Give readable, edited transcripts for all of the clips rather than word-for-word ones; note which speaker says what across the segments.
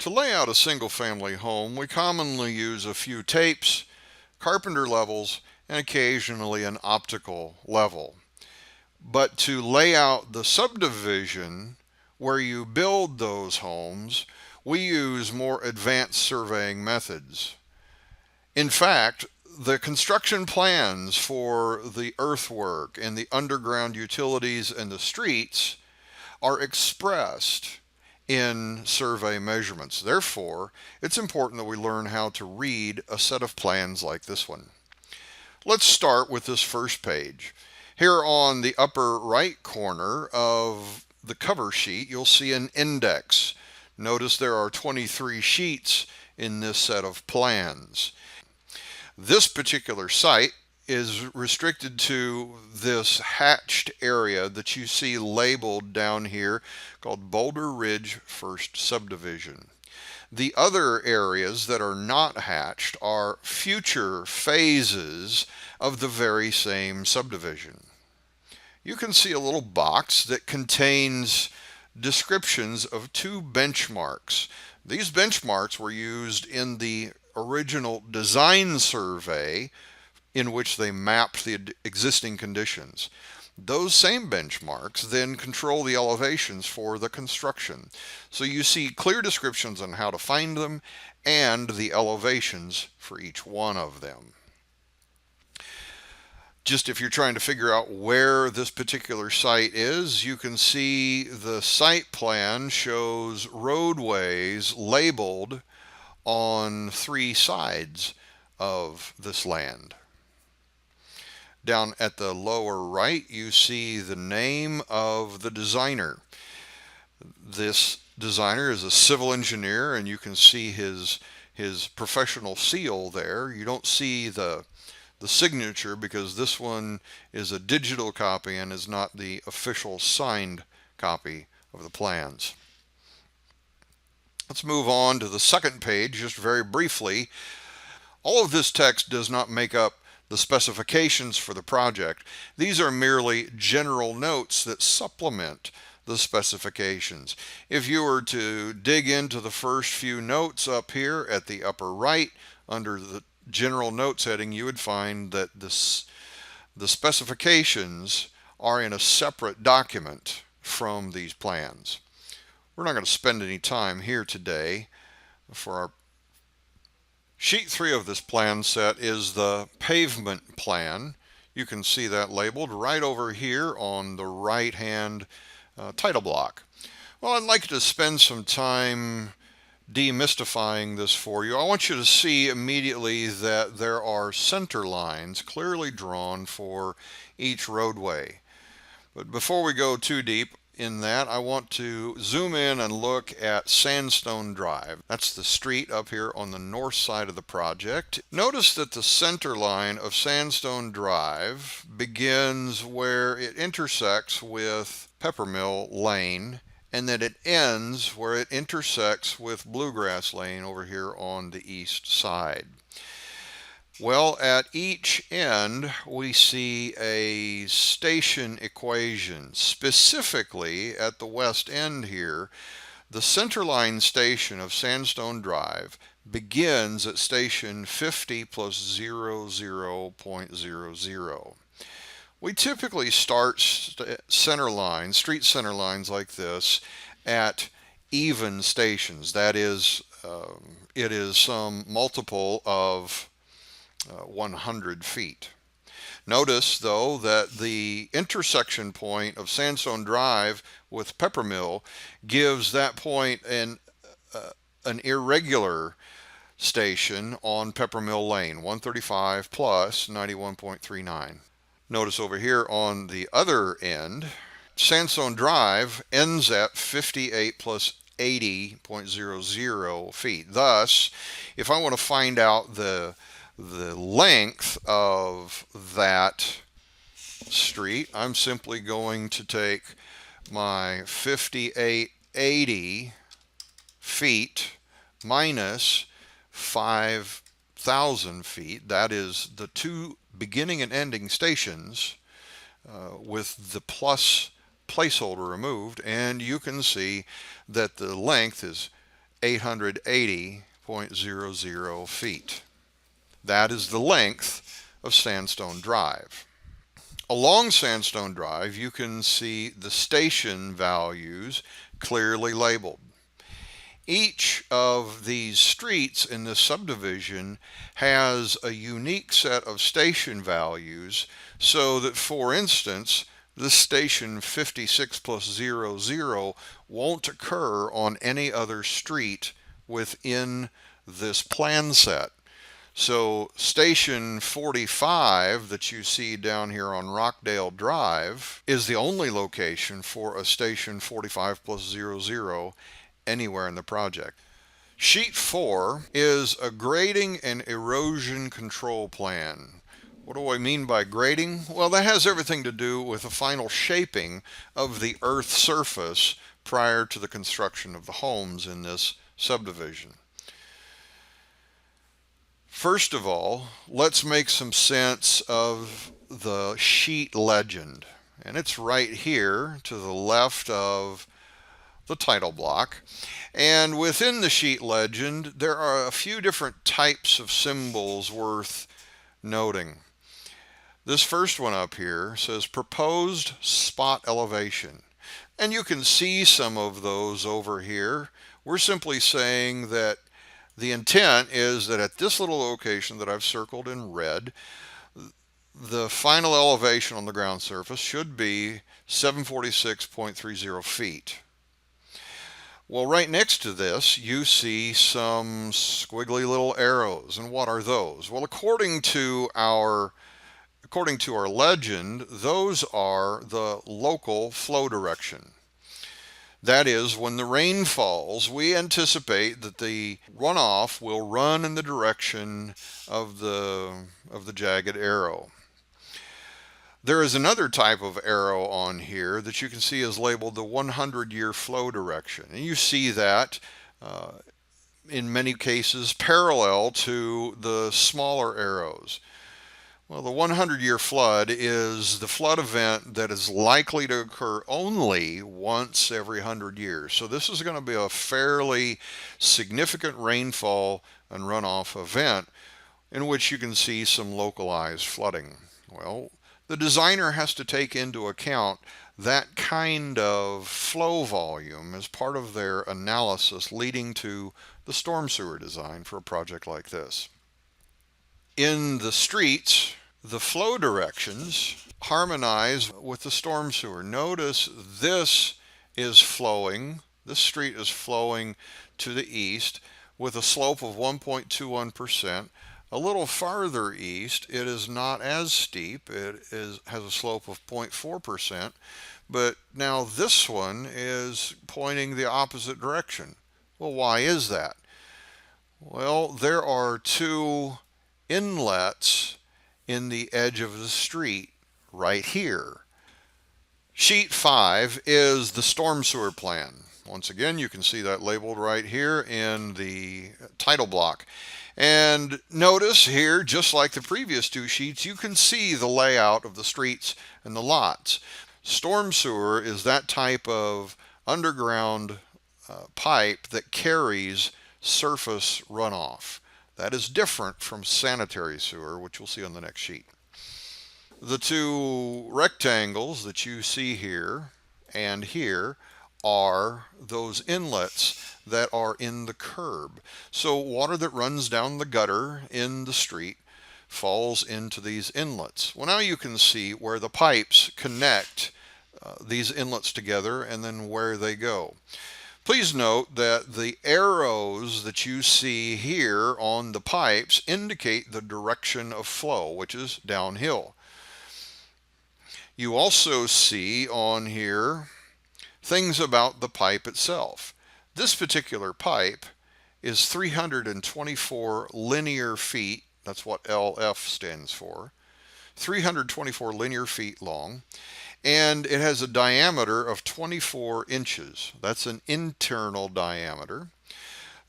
Speaker 1: To lay out a single-family home, we commonly use a few tapes, carpenter levels, and occasionally an optical level. But to lay out the subdivision where you build those homes, we use more advanced surveying methods. In fact, the construction plans for the earthwork and the underground utilities and the streets are expressed in survey measurements. Therefore, it's important that we learn how to read a set of plans like this one. Let's start with this first page. Here on the upper right corner of the cover sheet, you'll see an index. Notice there are 23 sheets in this set of plans. This particular site is restricted to this hatched area that you see labeled down here called Boulder Ridge First Subdivision. The other areas that are not hatched are future phases of the very same subdivision. You can see a little box that contains descriptions of two benchmarks. These benchmarks were used in the original design survey in which they mapped the existing conditions. Those same benchmarks then control the elevations for the construction. So you see clear descriptions on how to find them and the elevations for each one of them. Just if you're trying to figure out where this particular site is, you can see the site plan shows roadways labeled on 3 sides of this land. Down at the lower right, you see the name of the designer. This designer is a civil engineer, and you can see his professional seal there. You don't see the signature because this one is a digital copy and is not the official signed copy of the plans. Let's move on to the second page just very briefly. All of this text does not make up the specifications for the project. These are merely general notes that supplement the specifications. If you were to dig into the first few notes up here at the upper right under the general notes heading, you would find that the specifications are in a separate document from these plans. We're not going to spend any time here today. For our sheet 3 of this plan set is the pavement plan. You can see that labeled right over here on the right hand title block. Well, I'd like to spend some time demystifying this for you. I want you to see immediately that there are center lines clearly drawn for each roadway. But before we go too deep in that, I want to zoom in and look at Sandstone Drive. That's the street up here on the north side of the project. Notice that the center line of Sandstone Drive begins where it intersects with Peppermill Lane, and that it ends where it intersects with Bluegrass Lane over here on the east side. Well, at each end we see a station equation. Specifically at the west end here, the centerline station of Sandstone Drive begins at station 50 plus 00.00. We typically start street center lines like this at even stations. That is, it is some multiple of 100 feet. Notice though that the intersection point of Sandstone Drive with Peppermill gives that point an irregular station on Peppermill Lane, 135 plus 91.39. Notice over here on the other end, Sandstone Drive ends at 58 plus 80.00 feet. Thus, if I want to find out the length of that street, I'm simply going to take my 5880 feet minus 5,000 feet. That is the two beginning and ending stations with the plus placeholder removed, and you can see that the length is 880.00 feet. That is the length of Sandstone Drive. Along Sandstone Drive, you can see the station values clearly labeled. Each of these streets in this subdivision has a unique set of station values, so that, for instance, this station 56 plus 00 won't occur on any other street within this plan set. So station 45 that you see down here on Rockdale Drive is the only location for a station 45 plus 00 anywhere in the project. Sheet 4 is a grading and erosion control plan. What do I mean by grading? Well, that has everything to do with the final shaping of the earth surface prior to the construction of the homes in this subdivision. First of all, let's make some sense of the sheet legend. And it's right here to the left of the title block. And within the sheet legend, there are a few different types of symbols worth noting. This first one up here says proposed spot elevation. And you can see some of those over here. We're simply saying that the intent is that at this little location that I've circled in red, the final elevation on the ground surface should be 746.30 feet. Well, right next to this, you see some squiggly little arrows. And what are those? Well, according to our legend, those are the local flow direction. That is, when the rain falls, we anticipate that the runoff will run in the direction of the jagged arrow. There is another type of arrow on here that you can see is labeled the 100-year flow direction. And you see that in many cases parallel to the smaller arrows. Well, the 100-year flood is the flood event that is likely to occur only once every 100 years. So this is going to be a fairly significant rainfall and runoff event in which you can see some localized flooding. Well, the designer has to take into account that kind of flow volume as part of their analysis leading to the storm sewer design for a project like this. In the streets, the flow directions harmonize with the storm sewer. Notice this street is flowing to the east with a slope of 1.21%. A little farther east, it is not as steep. It has a slope of 0.4%. But now this one is pointing the opposite direction. Well, why is that? Well, there are two inlets in the edge of the street right here. Sheet 5 is the storm sewer plan. Once again, you can see that labeled right here in the title block. And notice here, just like the previous two sheets, you can see the layout of the streets and the lots. Storm sewer is that type of underground pipe that carries surface runoff. That is different from sanitary sewer, which we'll see on the next sheet. The two rectangles that you see here and here are those inlets that are in the curb. So water that runs down the gutter in the street falls into these inlets. Well, now you can see where the pipes connect these inlets together and then where they go. Please note that the arrows that you see here on the pipes indicate the direction of flow, which is downhill. You also see on here things about the pipe itself. This particular pipe is 324 linear feet. That's what LF stands for. 324 linear feet long. And it has a diameter of 24 inches. That's an internal diameter.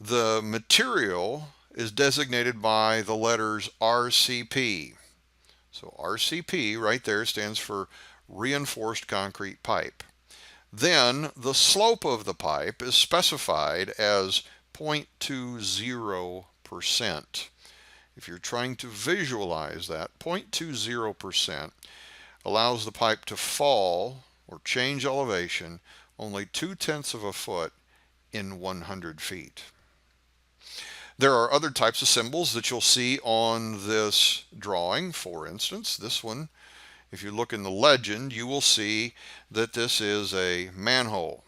Speaker 1: The material is designated by the letters RCP. So RCP right there stands for reinforced concrete pipe. Then the slope of the pipe is specified as 0.20%. If you're trying to visualize that, 0.20% allows the pipe to fall or change elevation only 0.2 of a foot in 100 feet. There are other types of symbols that you'll see on this drawing. For instance, this one, if you look in the legend, you will see that this is a manhole.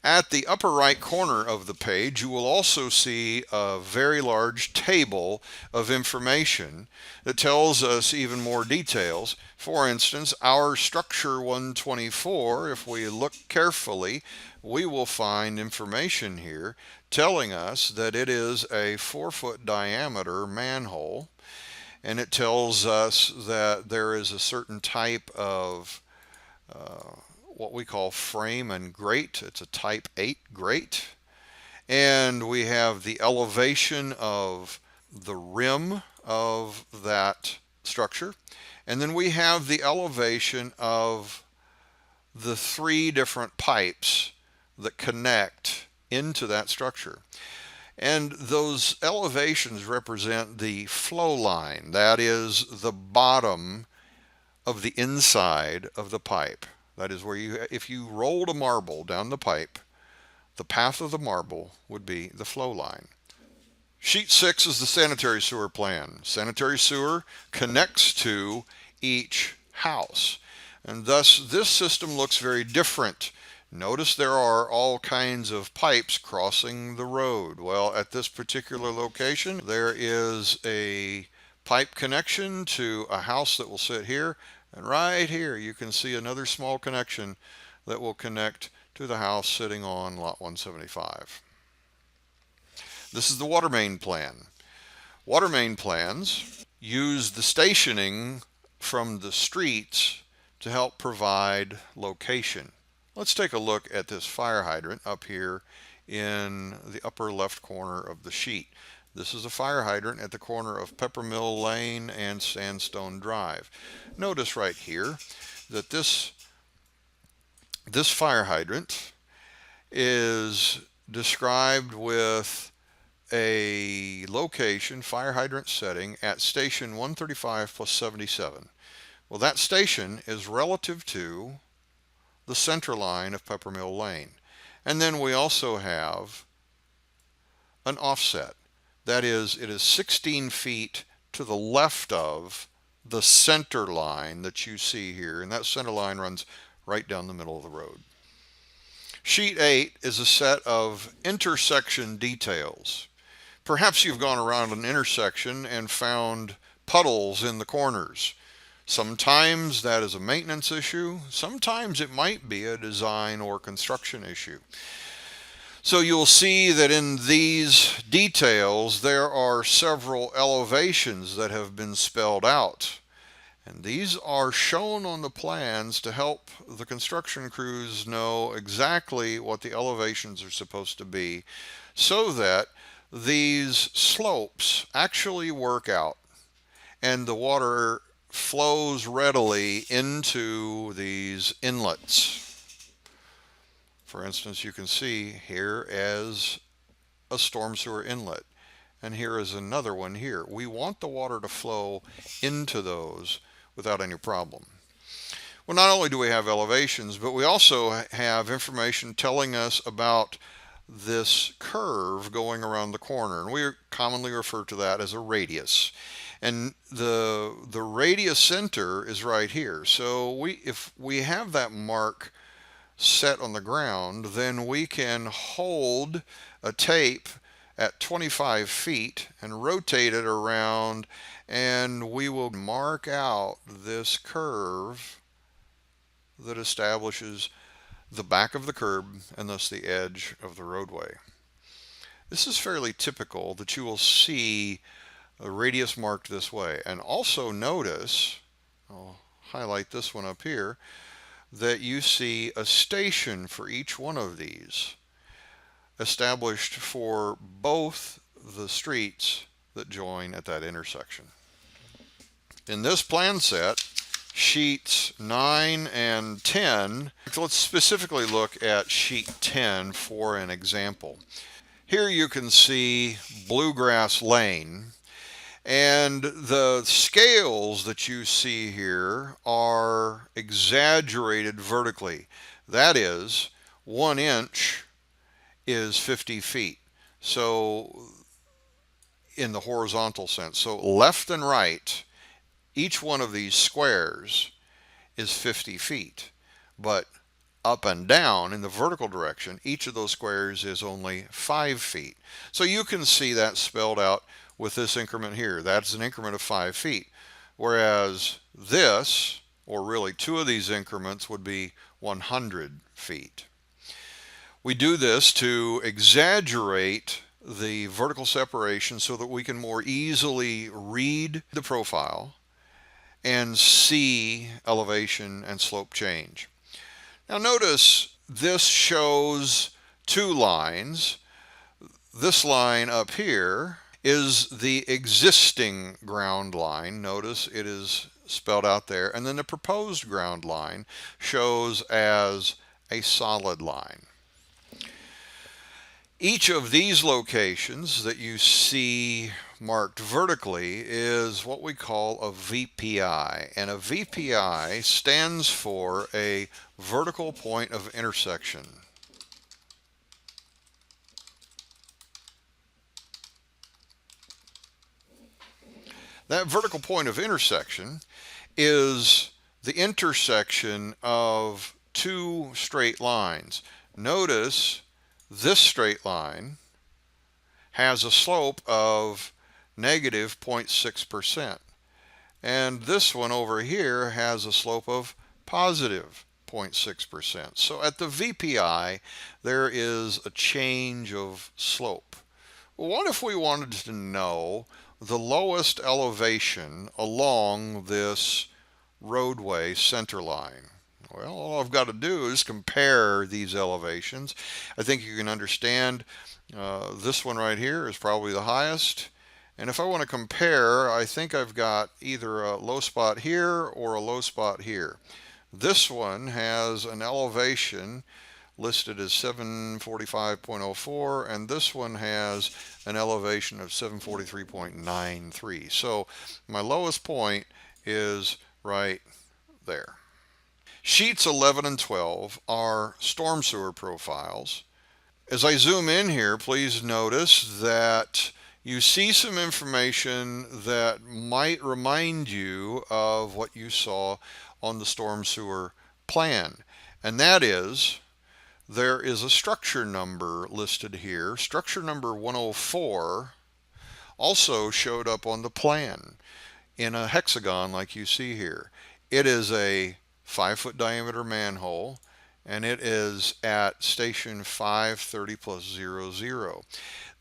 Speaker 1: At the upper right corner of the page, you will also see a very large table of information that tells us even more details. For instance, our structure 124, if we look carefully, we will find information here telling us that it is a 4-foot diameter manhole, and it tells us that there is a certain type of what we call frame and grate. It's a type 8 grate. And we have the elevation of the rim of that structure. And then we have the elevation of the 3 different pipes that connect into that structure. And those elevations represent the flow line. That is the bottom of the inside of the pipe. That is where if you rolled a marble down the pipe, the path of the marble would be the flow line. Sheet 6 is the sanitary sewer plan. Sanitary sewer connects to each house, and thus this system looks very different. Notice there are all kinds of pipes crossing the road. Well, at this particular location, there is a pipe connection to a house that will sit here. And right here, you can see another small connection that will connect to the house sitting on lot 175. This is the water main plan. Water main plans use the stationing from the streets to help provide location. Let's take a look at this fire hydrant up here in the upper left corner of the sheet. This is a fire hydrant at the corner of Peppermill Lane and Sandstone Drive. Notice right here that this fire hydrant is described with a location, fire hydrant setting, at station 135 plus 77. Well, that station is relative to the center line of Peppermill Lane. And then we also have an offset. That is, it is 16 feet to the left of the center line that you see here, and that center line runs right down the middle of the road. Sheet 8 is a set of intersection details. Perhaps you've gone around an intersection and found puddles in the corners. Sometimes that is a maintenance issue. Sometimes it might be a design or construction issue. So you'll see that in these details there are several elevations that have been spelled out. And these are shown on the plans to help the construction crews know exactly what the elevations are supposed to be, so that these slopes actually work out and the water flows readily into these inlets. For instance, you can see here as a storm sewer inlet, and here is another one here. We want the water to flow into those without any problem. Well, not only do we have elevations, but we also have information telling us about this curve going around the corner, and we commonly refer to that as a radius. And the radius center is right here. So if we have that mark set on the ground, then we can hold a tape at 25 feet and rotate it around, and we will mark out this curve that establishes the back of the curb and thus the edge of the roadway. This is fairly typical that you will see a radius marked this way. And also notice, I'll highlight this one up here, that you see a station for each one of these established for both the streets that join at that intersection. In this plan set, sheets 9 and 10. Let's specifically look at sheet 10 for an example. Here you can see Bluegrass Lane, and the scales that you see here are exaggerated vertically. That is, 1 inch is 50 feet. So in the horizontal sense. So left and right, each one of these squares is 50 feet. But up and down in the vertical direction, each of those squares is only 5 feet. So you can see that spelled out with this increment here. That's an increment of 5 feet. Whereas this, or really two of these increments, would be 100 feet. We do this to exaggerate the vertical separation so that we can more easily read the profile and see elevation and slope change. Now notice this shows two lines. This line up here is the existing ground line. Notice it is spelled out there. And then the proposed ground line shows as a solid line. Each of these locations that you see marked vertically is what we call a VPI, and a VPI stands for a vertical point of intersection. That vertical point of intersection is the intersection of two straight lines. Notice this straight line has a slope of negative 0.6%. And this one over here has a slope of positive 0.6%. So at the VPI, there is a change of slope. Well, what if we wanted to know the lowest elevation along this roadway center line? Well, all I've got to do is compare these elevations. I think you can understand this one right here is probably the highest. And if I want to compare, I think I've got either a low spot here or a low spot here. This one has an elevation listed as 745.04, and this one has an elevation of 743.93. So my lowest point is right there. Sheets 11 and 12 are storm sewer profiles. As I zoom in here, please notice that you see some information that might remind you of what you saw on the storm sewer plan. And that is, there is a structure number listed here. Structure number 104 also showed up on the plan in a hexagon like you see here. It is a 5-foot diameter manhole, and it is at station 530 plus 00.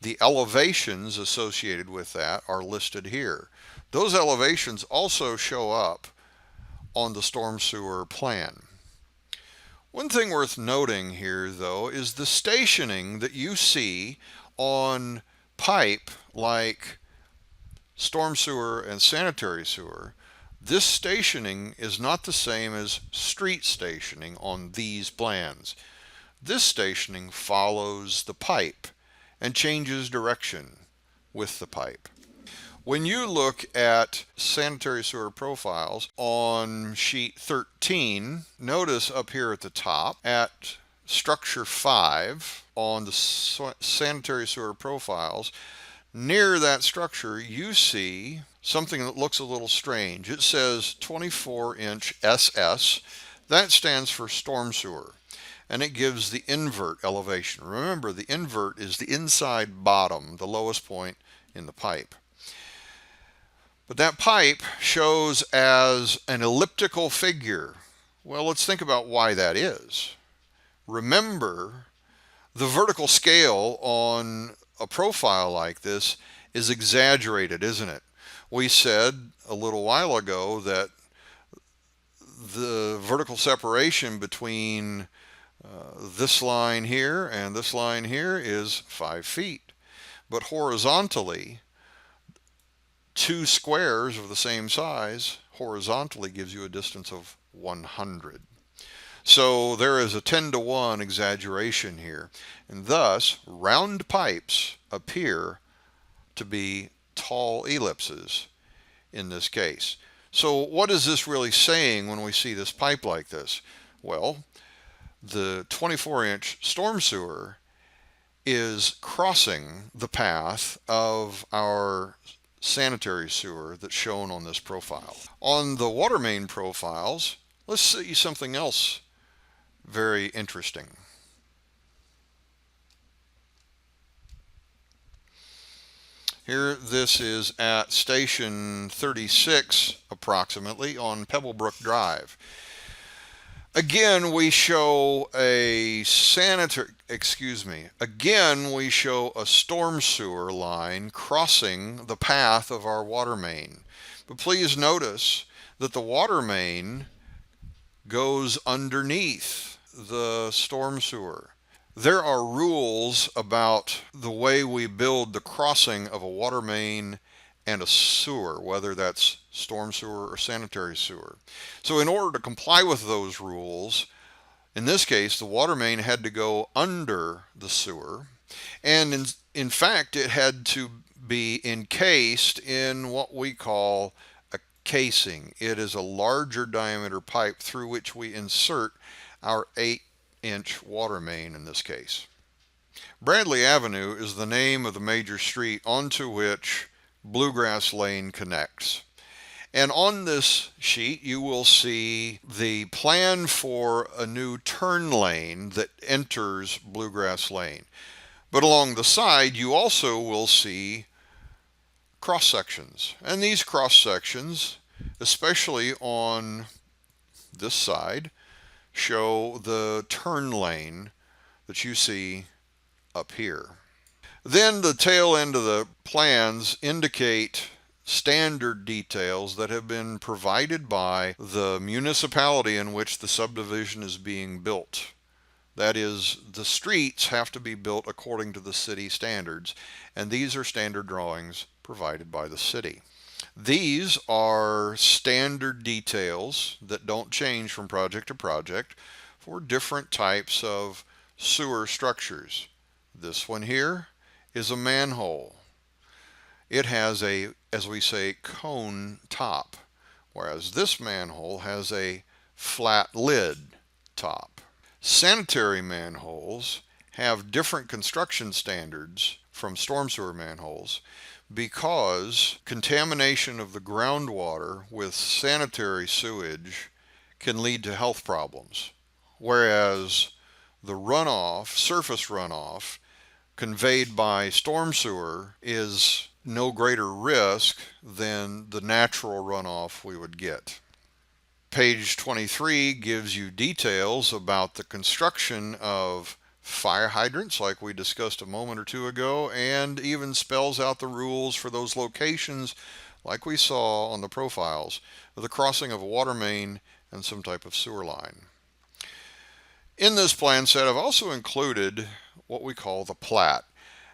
Speaker 1: The elevations associated with that are listed here. Those elevations also show up on the storm sewer plan. One thing worth noting here, though, is the stationing that you see on pipe like storm sewer and sanitary sewer. This stationing is not the same as street stationing on these plans. This stationing follows the pipe and changes direction with the pipe. When you look at sanitary sewer profiles on sheet 13, notice up here at the top at structure 5 on the sanitary sewer profiles, near that structure you see something that looks a little strange. It says 24-inch SS. That stands for storm sewer, and it gives the invert elevation. Remember, the invert is the inside bottom, the lowest point in the pipe. But that pipe shows as an elliptical figure. Well, let's think about why that is. Remember, the vertical scale on a profile like this is exaggerated, isn't it? We said a little while ago that the vertical separation between this line here and this line here is 5 feet. But horizontally, two squares of the same size horizontally gives you a distance of 100. So there is a 10-to-1 exaggeration here, and thus round pipes appear to be tall ellipses in this case. So what is this really saying when we see this pipe like this? Well, the 24-inch storm sewer is crossing the path of our sanitary sewer that's shown on this profile. On the water main profiles, let's see something else very interesting. Here, this is at station 36 approximately on Pebblebrook Drive. Again, we show a storm sewer line crossing the path of our water main. But please notice that the water main goes underneath the storm sewer. There are rules about the way we build the crossing of a water main and a sewer, whether that's storm sewer or sanitary sewer. So in order to comply with those rules, in this case, the water main had to go under the sewer, and in fact, it had to be encased in what we call a casing. It is a larger diameter pipe through which we insert our 8-inch water main in this case. Bradley Avenue is the name of the major street onto which Bluegrass Lane connects. And on this sheet you will see the plan for a new turn lane that enters Bluegrass Lane. But along the side you also will see cross sections. And these cross sections, especially on this side, show the turn lane that you see up here. Then the tail end of the plans indicate standard details that have been provided by the municipality in which the subdivision is being built. That is, the streets have to be built according to the city standards, and these are standard drawings provided by the city. These are standard details that don't change from project to project for different types of sewer structures. This one here is a manhole. It has a, as we say, cone top, whereas this manhole has a flat lid top. Sanitary manholes have different construction standards from storm sewer manholes because contamination of the groundwater with sanitary sewage can lead to health problems, whereas the runoff, surface runoff, conveyed by storm sewer is no greater risk than the natural runoff we would get. Page 23 gives you details about the construction of fire hydrants like we discussed a moment or two ago, and even spells out the rules for those locations like we saw on the profiles of the crossing of a water main and some type of sewer line. In this plan set I've also included what we call the plat.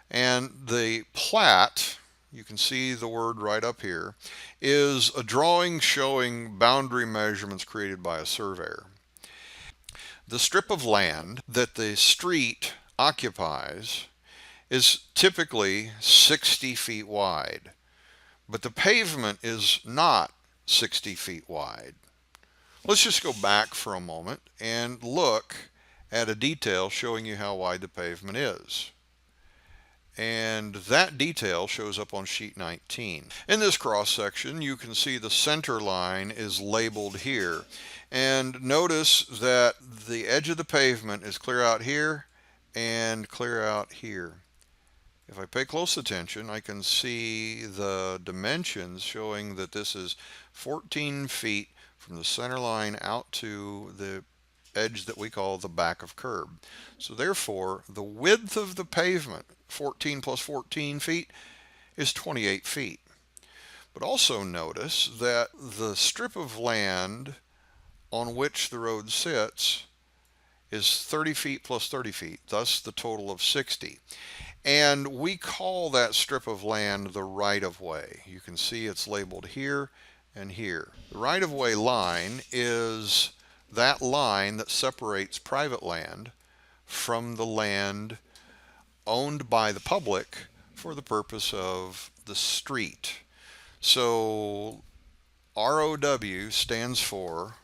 Speaker 1: And the plat, you can see the word right up here, is a drawing showing boundary measurements created by a surveyor. The strip of land that the street occupies is typically 60 feet wide, but the pavement is not 60 feet wide. Let's just go back for a moment and look at a detail showing you how wide the pavement is. And that detail shows up on sheet 19. In this cross section you can see the center line is labeled here, and notice that the edge of the pavement is clear out here and clear out here. If I pay close attention I can see the dimensions showing that this is 14 feet from the center line out to the edge that we call the back of curb. So therefore the width of the pavement, 14 plus 14 feet, is 28 feet. But also notice that the strip of land on which the road sits is 30 feet plus 30 feet, thus the total of 60. And we call that strip of land the right-of-way. You can see it's labeled here and here. The right-of-way line is that line that separates private land from the land owned by the public for the purpose of the street. So ROW stands for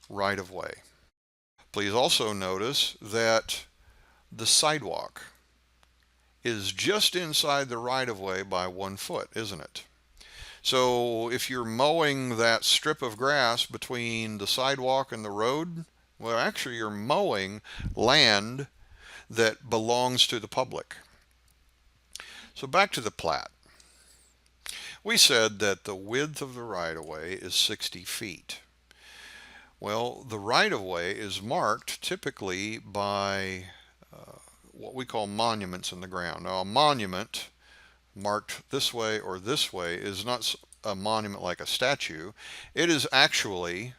Speaker 1: right-of-way. Please also notice that the sidewalk is just inside the right-of-way by 1 foot, isn't it? So if you're mowing that strip of grass between the sidewalk and the road, well, actually you're mowing land that belongs to the public. So back to the plat. We said that the width of the right-of-way is 60 feet. Well, the right-of-way is marked typically by what we call monuments in the ground. Now, a monument marked this way or this way is not a monument like a statue. It is actually,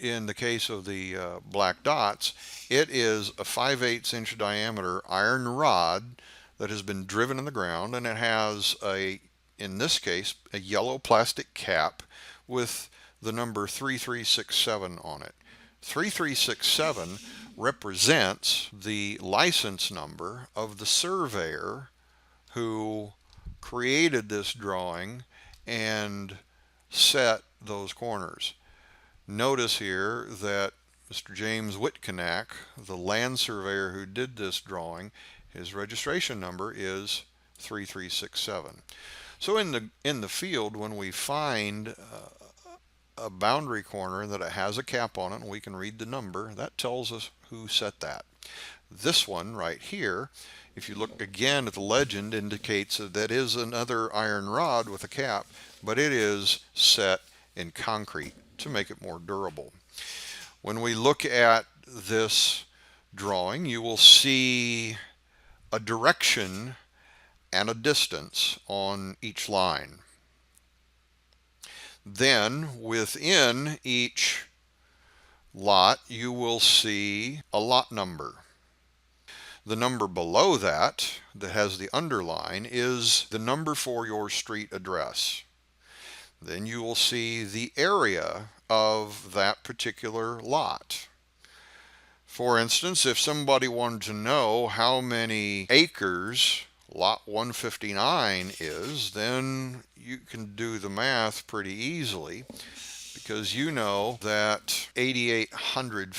Speaker 1: in the case of the black dots, it is a 5/8 inch diameter iron rod that has been driven in the ground, and it has in this case, a yellow plastic cap with the number 3367 on it. 3367 represents the license number of the surveyor who created this drawing and set those corners. Notice here that Mr. James Whitcanack, the land surveyor who did this drawing, his registration number is 3367. So in the field, when we find a boundary corner that it has a cap on it and we can read the number, that tells us who set that. This one right here, if you look again at the legend, indicates that is another iron rod with a cap, but it is set in concrete to make it more durable. When we look at this drawing, you will see a direction and a distance on each line. Then within each lot you will see a lot number. The number below that has the underline is the number for your street address. Then you will see the area of that particular lot. For instance, if somebody wanted to know how many acres lot 159 is, then you can do the math pretty easily, because you know that 8,800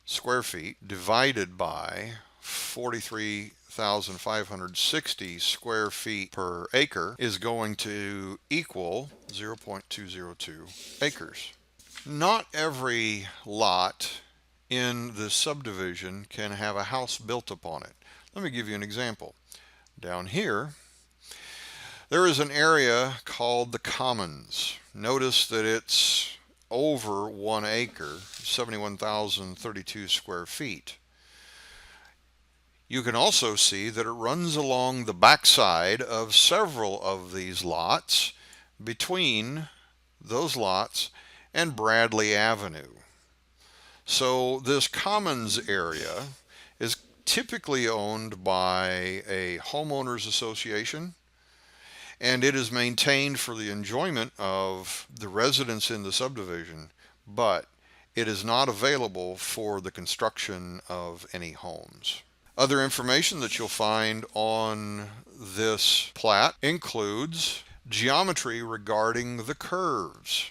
Speaker 1: square feet divided by 43,560 square feet per acre is going to equal 0.202 acres. Not every lot in the subdivision can have a house built upon it. Let me give you an example. Down here, there is an area called the Commons. Notice that it's over 1 acre, 71,032 square feet. You can also see that it runs along the backside of several of these lots, between those lots and Bradley Avenue. So this Commons area is typically owned by a homeowners association, and it is maintained for the enjoyment of the residents in the subdivision, but it is not available for the construction of any homes. Other information that you'll find on this plat includes geometry regarding the curves.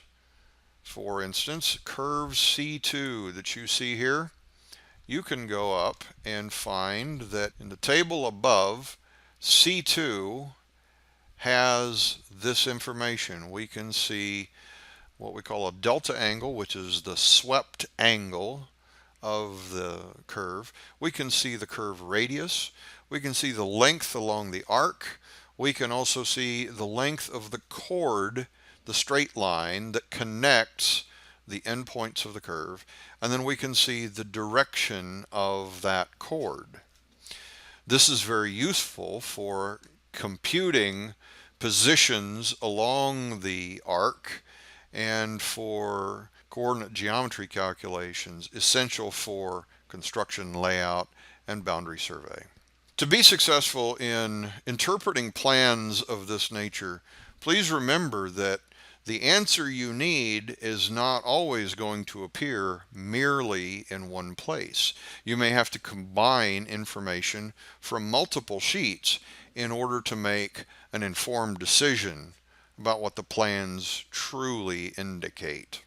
Speaker 1: For instance, curve C2 that you see here, you can go up and find that in the table above, C2 has this information. We can see what we call a delta angle, which is the swept angle of the curve. We can see the curve radius. We can see the length along the arc. We can also see the length of the chord, the straight line that connects the endpoints of the curve, and then we can see the direction of that chord. This is very useful for computing positions along the arc and for coordinate geometry calculations essential for construction layout and boundary survey. To be successful in interpreting plans of this nature, Please remember that the answer you need is not always going to appear merely in one place. You may have to combine information from multiple sheets in order to make an informed decision about what the plans truly indicate.